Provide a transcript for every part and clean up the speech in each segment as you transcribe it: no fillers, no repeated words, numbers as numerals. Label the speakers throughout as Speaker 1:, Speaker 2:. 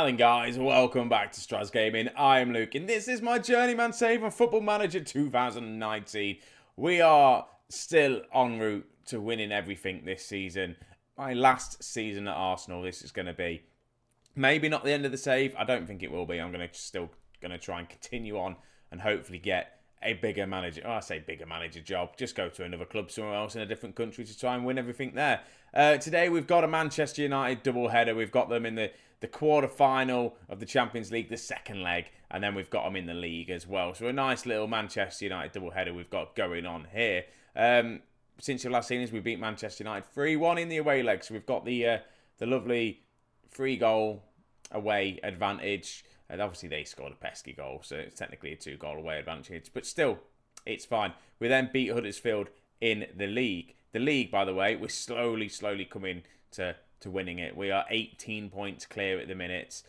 Speaker 1: Smiling guys, welcome back to Strasz Gaming. I am Luke and this is my Journeyman save on Football Manager 2019. We are still en route to winning everything this season. My last season at Arsenal, this is going to be. Maybe not the end of the save, I don't think it will be. I'm still going to try and continue on and hopefully get a bigger manager. Oh, I say bigger manager job. Just go to another club somewhere else in a different country to try and win everything there. Today we've got a Manchester United double header. We've got them in the quarter final of the Champions League, the second leg, and then we've got them in the league as well. So a nice little Manchester United double header we've got going on here. Since you've last seen us, we beat Manchester United 3-1 in the away leg. So we've got the lovely 3-goal away advantage. And obviously, they scored a pesky goal, so it's technically a 2-goal away advantage. But still, it's fine. We then beat Huddersfield in the league. The league, by the way, we're slowly coming to winning it. We are 18 points clear at the minute.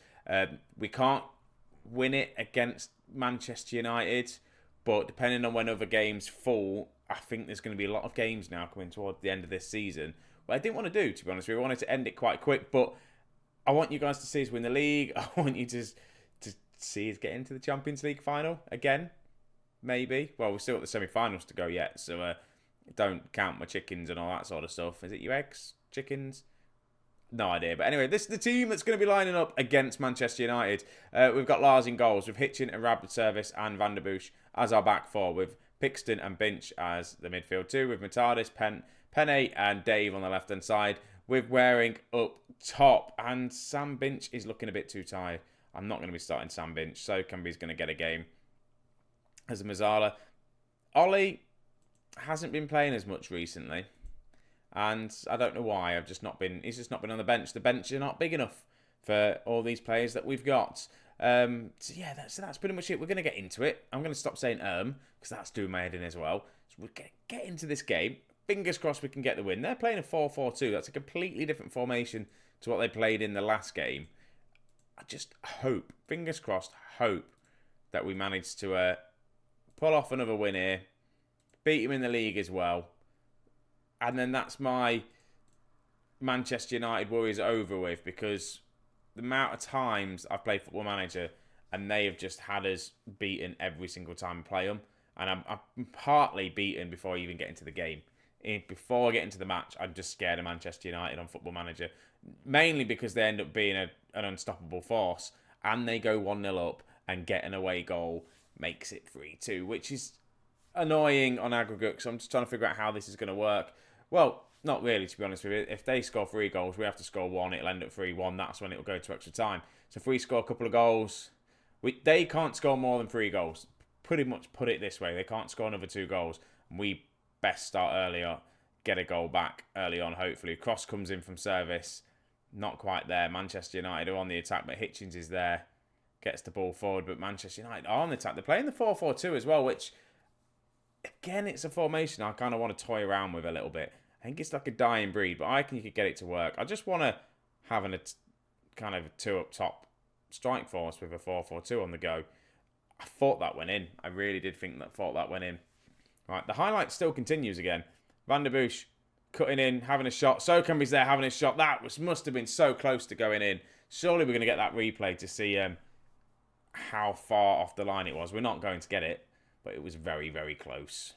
Speaker 1: We can't win it against Manchester United, but depending on when other games fall, I think there's going to be a lot of games now coming towards the end of this season. What I didn't want to do, to be honest with you, I wanted to end it quite quick, but I want you guys to see us win the league. I want you to see us get into the Champions League final again, maybe. Well, we've still got the semi-finals to go yet, so don't count my chickens and all that sort of stuff. Is it your eggs? Chickens? No idea. But anyway, this is the team that's going to be lining up against Manchester United. We've got Lars in goals, with Hitchin and Rapid Service and Van der Bush as our back four, with Pixton and Binch as the midfield two, with Matardis, Penne and Dave on the left-hand side, with Waring up top. And Sam Binch is looking a bit too tired. I'm not going to be starting Sam Binch, so Camby's going to get a game as a Mazzala. Ollie hasn't been playing as much recently, and I don't know why. He's just not been on the bench. The bench are not big enough for all these players that we've got. So yeah, that's pretty much it. We're going to get into it. I'm going to stop saying because that's doing my head in as well. So we're going to get into this game. Fingers crossed we can get the win. They're playing a 4-4-2. That's a completely different formation to what they played in the last game. I just hope, fingers crossed, hope that we manage to pull off another win here, beat him in the league as well, and then that's my Manchester United worries over with, because the amount of times I've played Football Manager and they have just had us beaten every single time I play them, and I'm partly beaten before I even get into the game. Before I get into the match, I'm just scared of Manchester United on Football Manager, mainly because they end up being an unstoppable force, and they go 1-0 up and get an away goal, makes it 3-2, which is annoying on aggregate, so I'm just trying to figure out how this is going to work. Well, not really, to be honest with you. If they score 3 goals, we have to score 1, it'll end up 3-1, that's when it'll go to extra time. So if we score a couple of goals, they can't score more than 3 goals. Pretty much put it this way, they can't score another 2 goals, and we best start earlier, get a goal back early on, hopefully. Cross comes in from service, not quite there. Manchester United are on the attack, but Hitchens is there, gets the ball forward, but Manchester United are on the attack. They're playing the 4-4-2 as well, which, again, it's a formation I kind of want to toy around with a little bit. I think it's like a dying breed, but I think you could get it to work. I just want to have kind of a 2 up top strike force with a 4-4-2 on the go. I thought that went in. I really did thought that went in. Right, the highlight still continues again. Van der Bush cutting in, having a shot. So Camby's there having a shot. That must have been so close to going in. Surely we're going to get that replay to see how far off the line it was. We're not going to get it, but it was very, very close.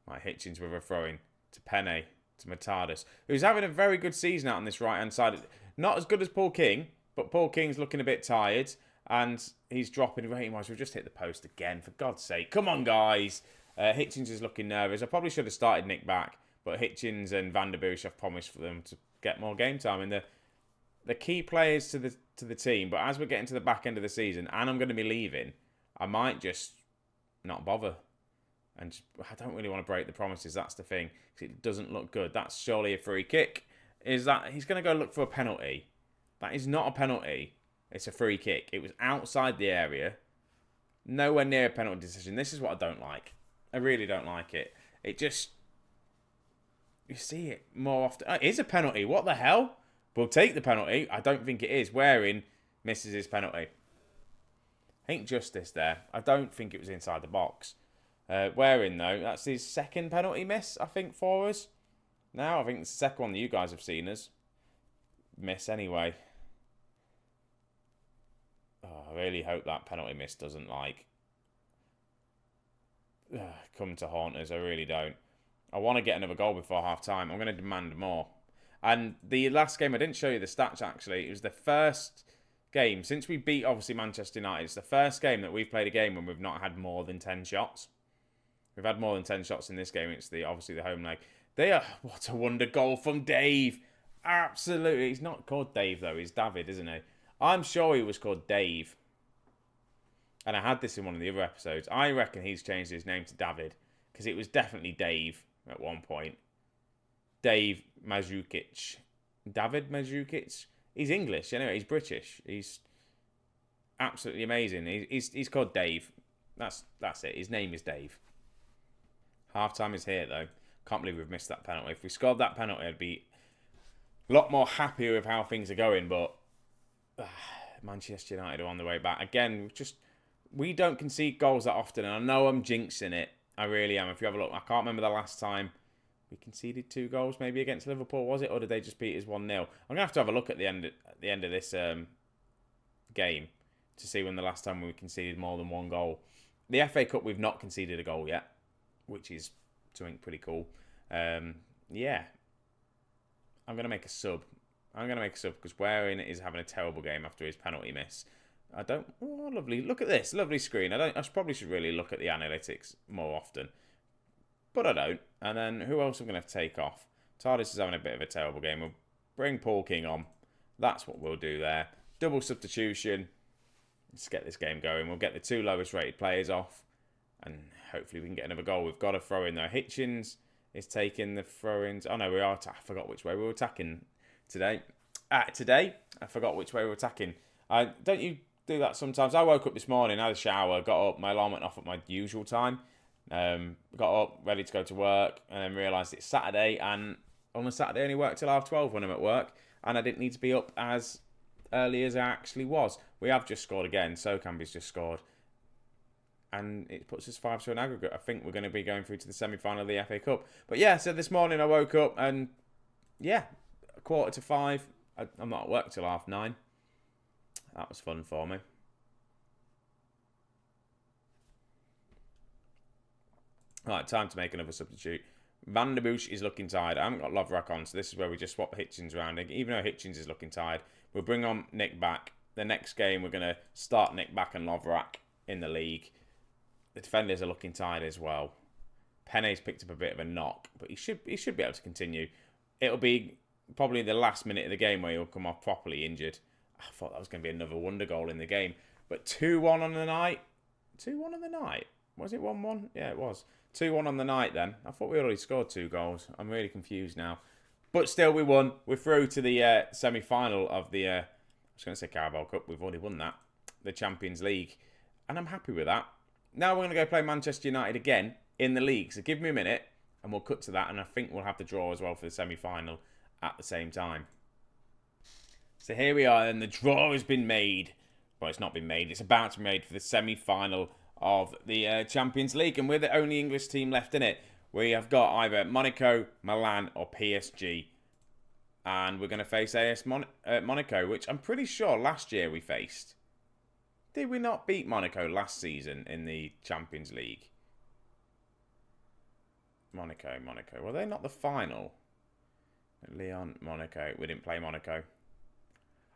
Speaker 1: Right, Hitchens with a throw-in to Penne, to Matardis, who's having a very good season out on this right-hand side. Not as good as Paul King, but Paul King's looking a bit tired, and he's dropping rating-wise. We've just hit the post again, for God's sake. Come on, guys. Hitchens is looking nervous. I probably should have started Nick back, but Hitchens and Van der Bush, I've promised for them to get more game time. And the key players to the team, but as we're getting to the back end of the season, and I'm going to be leaving, I might just not bother. And I don't really want to break the promises, that's the thing, because it doesn't look good. That's surely a free kick. Is that he's going to go look for a penalty? That is not a penalty. It's a free kick. It was outside the area. Nowhere near a penalty decision. This is what I don't like. I really don't like it. It just... You see it more often. It is a penalty. What the hell? We'll take the penalty. I don't think it is. Waring misses his penalty. Ain't justice there. I don't think it was inside the box. Waring, though, that's his second penalty miss, I think, for us. Now, I think it's the second one that you guys have seen us miss anyway. I really hope that penalty miss doesn't, like, come to haunt us. I really don't. I want to get another goal before half-time. I'm going to demand more. And the last game, I didn't show you the stats, actually. It was the first game, since we beat, obviously, Manchester United, it's the first game that we've played a game when we've not had more than 10 shots. We've had more than 10 shots in this game. It's obviously the home leg. What a wonder goal from Dave. Absolutely. He's not called Dave, though. He's David, isn't he? I'm sure he was called Dave. And I had this in one of the other episodes. I reckon he's changed his name to David, because it was definitely Dave at one point. Dave Mandzukic. David Mandzukic? He's English, anyway. He's British. He's absolutely amazing. He's called Dave. That's it. His name is Dave. Half-time is here, though. Can't believe we've missed that penalty. If we scored that penalty, I'd be a lot more happier with how things are going, but Manchester United are on the way back. Again, we don't concede goals that often, and I know I'm jinxing it. I really am. If you have a look, I can't remember the last time we conceded 2 goals, maybe against Liverpool, was it? Or did they just beat us 1-0? I'm going to have a look at the end of this game to see when the last time we conceded more than 1 goal. The FA Cup, we've not conceded a goal yet, which is something pretty cool. Yeah. I'm going to make a sub. Because Waring is having a terrible game after his penalty miss. Lovely. Look at this. Lovely screen. I probably should really look at the analytics more often. But I don't. And then who else am I going to take off? TARDIS is having a bit of a terrible game. We'll bring Paul King on. That's what we'll do there. Double substitution. Let's get this game going. We'll get the 2 lowest rated players off. And hopefully we can get another goal. We've got a throw in there. Hitchens is taking the throw-ins. Oh no, I forgot which way we were attacking today. Today, I forgot which way we were attacking. Don't you do that sometimes? I woke up this morning, had a shower, got up, my alarm went off at my usual time. Got up, ready to go to work, and then realised it's Saturday, and on a Saturday I only work till 12:30 when I'm at work, and I didn't need to be up as early as I actually was. We have just scored again. Sokambi's just scored. And it puts us 5-2 in aggregate. I think we're going to be going through to the semi-final of the FA Cup. But yeah, so this morning I woke up and, yeah, 5:15. I'm not at work till 9:30. That was fun for me. Right, time to make another substitute. Van der Busch is looking tired. I haven't got Lovrak on, so this is where we just swap Hitchens around. Even though Hitchens is looking tired, we'll bring on Nick back. The next game, we're going to start Nick back and Lovrak in the league. The defenders are looking tired as well. Pene's picked up a bit of a knock, but he should be able to continue. It'll be probably the last minute of the game where he'll come off properly injured. I thought that was going to be another wonder goal in the game. But 2-1 on the night. 2-1 on the night? Was it 1-1? Yeah, it was. 2-1 on the night then. I thought we already scored 2 goals. I'm really confused now. But still, we won. We're through to the semi-final of the... I was going to say Carabao Cup. We've already won that. The Champions League. And I'm happy with that. Now we're going to go play Manchester United again in the league. So give me a minute and we'll cut to that. And I think we'll have the draw as well for the semi-final at the same time. So here we are, and the draw has been made. Well, it's not been made. It's about to be made for the semi-final of the Champions League. And we're the only English team left in it. We have got either Monaco, Milan or PSG. And we're going to face AS Monaco, which I'm pretty sure last year we faced. Did we not beat Monaco last season in the Champions League? Monaco. Were they not the final? Lyon, Monaco. We didn't play Monaco.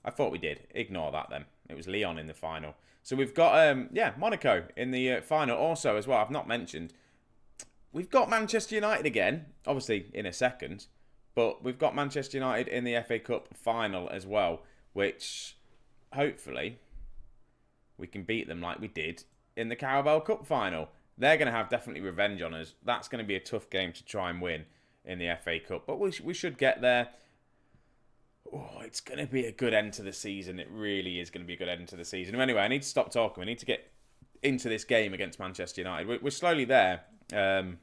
Speaker 1: I thought we did. Ignore that then. It was Lyon in the final. So we've got, Monaco in the final also as well. I've not mentioned. We've got Manchester United again. Obviously in a second. But we've got Manchester United in the FA Cup final as well. Which, hopefully, we can beat them like we did in the Carabao Cup final. They're going to have definitely revenge on us. That's going to be a tough game to try and win in the FA Cup. But we should get there. Oh, it's going to be a good end to the season. It really is going to be a good end to the season. Anyway, I need to stop talking. We need to get into this game against Manchester United. We're slowly there. It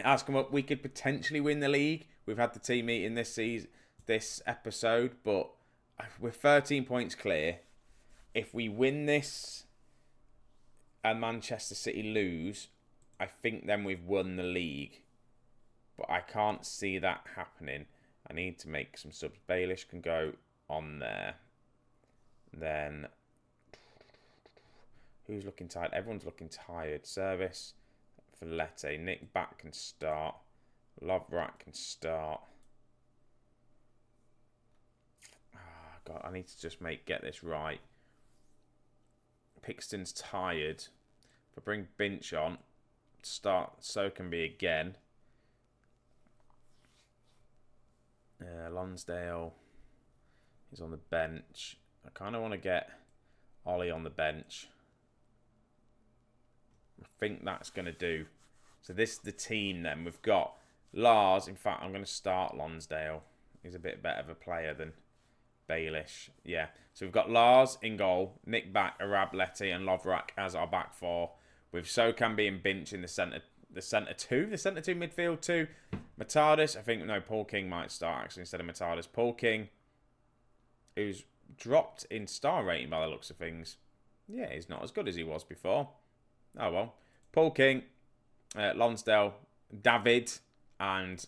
Speaker 1: has come up. We could potentially win the league. We've had the team meeting this episode, but we're 13 points clear. If we win this and Manchester City lose, I think then we've won the league. But I can't see that happening. I need to make some subs. Baelish can go on there. Then Who's looking tired? Everyone's looking tired. Service for Letty. Nick Back can start. Lovrak can start. God, I need to just get this right. Pixton's tired. If I bring Binch on, start So can be again. Lonsdale is on the bench. I kind of want to get Ollie on the bench. I think that's going to do. So this is the team then. We've got Lars. In fact, I'm going to start Lonsdale. He's a bit better of a player than Baelish. Yeah. So we've got Lars in goal, Nick Back, Arab, Letty and Lovrak as our back four. With Sokambi and Binch in the centre two midfield two. Matardis, I think, no, Paul King might start actually instead of Matardis. Paul King, who's dropped in star rating by the looks of things. Yeah, he's not as good as he was before. Oh well. Paul King, Lonsdale, David and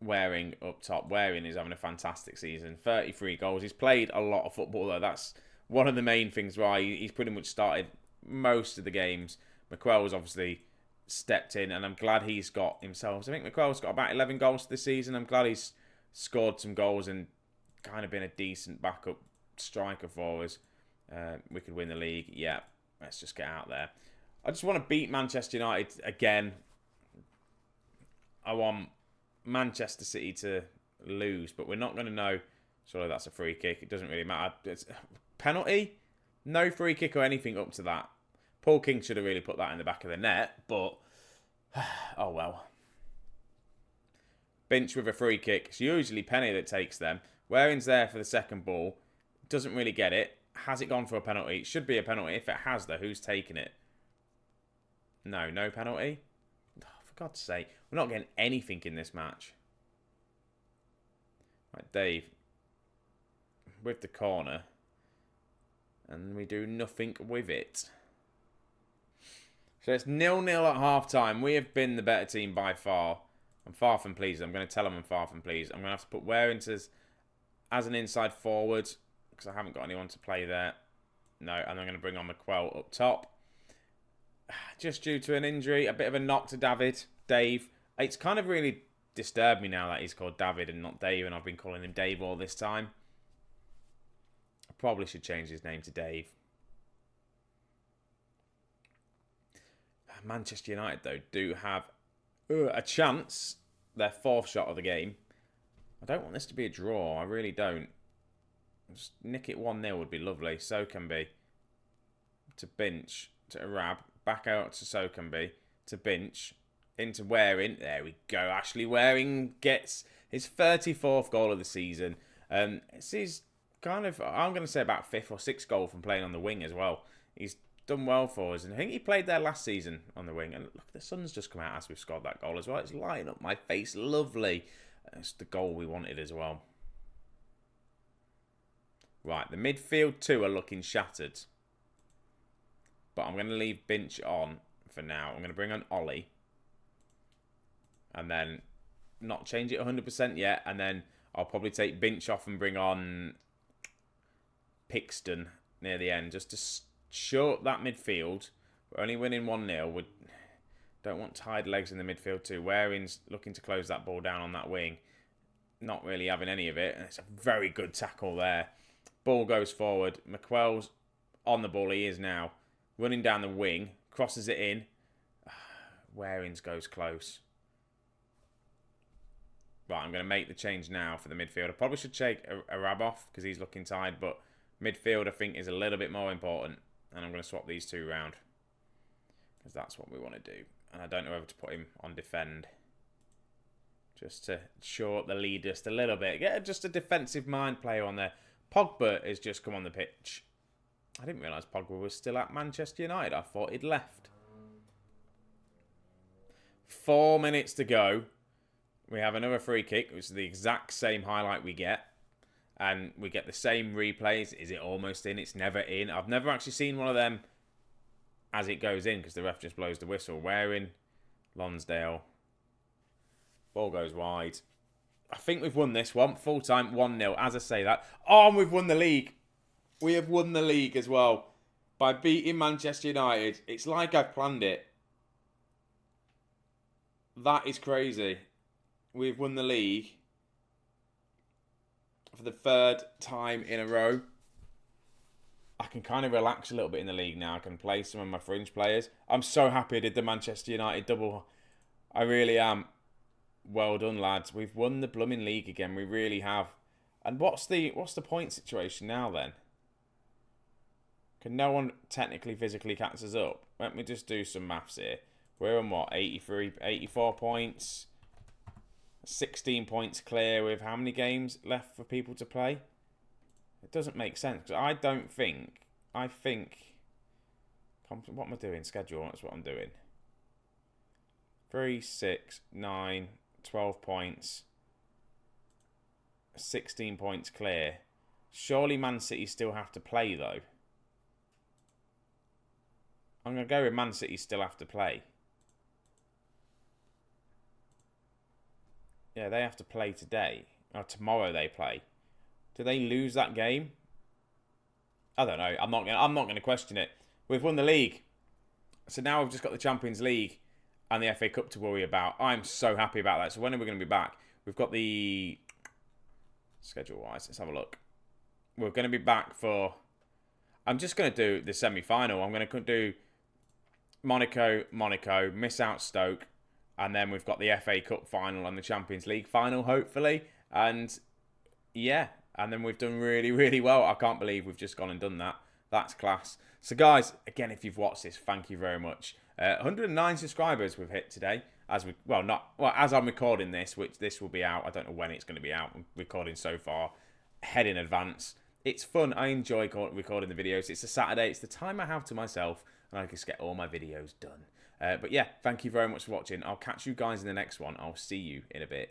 Speaker 1: Waring up top. Waring is having a fantastic season. 33 goals. He's played a lot of football though. That's one of the main things why he's pretty much started most of the games. McQuell's obviously stepped in and I'm glad he's got himself. I think McQuell's got about 11 goals this season. I'm glad he's scored some goals and kind of been a decent backup striker for us. We could win the league. Yeah, let's just get out there. I just want to beat Manchester United again. I want Manchester City to lose, but we're not going to know. Surely that's a free kick. It doesn't really matter. It's penalty? No free kick or anything up to that. Paul King should have really put that in the back of the net, but oh well. Binch with a free kick. It's usually Penny that takes them. Waring's there for the second ball. Doesn't really get it. Has it gone for a penalty? It should be a penalty. If it has, though, who's taking it? No penalty? Oh, for God's sake. We're not getting anything in this match. Right, Dave. With the corner. And we do nothing with it. So it's 0-0 at half-time. We have been the better team by far. I'm far from pleased. I'm going to tell them I'm far from pleased. I'm going to have to put Waring as an inside forward because I haven't got anyone to play there. No, and I'm going to bring on McQuell up top. Just due to an injury, a bit of a knock to Dave. It's kind of really disturbed me now that he's called David and not Dave, and I've been calling him Dave all this time. I probably should change his name to Dave. Manchester United, though, do have a chance. Their fourth shot of the game. I don't want this to be a draw. I really don't. Just nick it 1-0 would be lovely. Sokambi to Binch to Arab. Back out to Sokambi to Binch. Into Waring. There we go. Ashley Waring gets his 34th goal of the season. It's his kind of, I'm going to say about 5th or 6th goal from playing on the wing as well. He's done well for us. And I think he played there last season on the wing. And look, the sun's just come out as we've scored that goal as well. It's lighting up my face. Lovely. It's the goal we wanted as well. Right, the midfield two are looking shattered. But I'm going to leave Binch on for now. I'm going to bring on Ollie. And then not change it 100% yet. And then I'll probably take Binch off and bring on Pixton near the end. Just to short that midfield. We're only winning 1-0. We don't want tired legs in the midfield too. Waring's looking to close that ball down on that wing. Not really having any of it. And it's a very good tackle there. Ball goes forward. McQuell's on the ball. He is now. Running down the wing. Crosses it in. Waring's goes close. Right, I'm going to make the change now for the midfield. I probably should take Arab off because he's looking tired. But midfield, I think, is a little bit more important. And I'm going to swap these two round. Because that's what we want to do. And I don't know whether to put him on defend. Just to short the lead just a little bit. Get just a defensive mind player on there. Pogba has just come on the pitch. I didn't realise Pogba was still at Manchester United. I thought he'd left. 4 minutes to go. We have another free kick, which is the exact same highlight we get. And we get the same replays. Is it almost in? It's never in. I've never actually seen one of them as it goes in because the ref just blows the whistle. Waring, Lonsdale. Ball goes wide. I think we've won this one. Full time, 1-0. As I say that. Oh, and we've won the league. We have won the league as well. by beating Manchester United. It's like I've planned it. That is crazy. We've won the league for the third time in a row. I can kind of relax a little bit in the league now. I can play some of my fringe players. I'm so happy I did the Manchester United double. I really am. Well done, lads. We've won the blooming league again. We really have. And what's the point situation now then? Can no one technically physically catch us up? Let me just do some maths here. We're on what? 83, 84 points. 16 points clear with how many games left for people to play? It doesn't make sense. Because I think... What am I doing? Schedule. That's what I'm doing. 3, 6, 9, 12 points. 16 points clear. Surely Man City still have to play, though. I'm going to go with Man City still have to play. Yeah, they have to play today. Or tomorrow they play. Do they lose that game? I don't know. I'm not going to question it. We've won the league. So now we've just got the Champions League and the FA Cup to worry about. I'm so happy about that. So when are we going to be back? We've got the... Schedule-wise, let's have a look. We're going to be back for... I'm just going to do the semi-final. I'm going to do Monaco, miss out Stoke, and then we've got the FA Cup final and the Champions League final, hopefully. And yeah, and then we've done really, really well. I can't believe we've just gone and done that. That's class. So guys, again, if you've watched this, thank you very much. 109 subscribers we've hit today. As I'm recording this, which this will be out. I don't know when it's going to be out. I'm recording so far ahead in advance. It's fun. I enjoy recording the videos. It's a Saturday. It's the time I have to myself, and I can just get all my videos done. But yeah, thank you very much for watching. I'll catch you guys in the next one. I'll see you in a bit.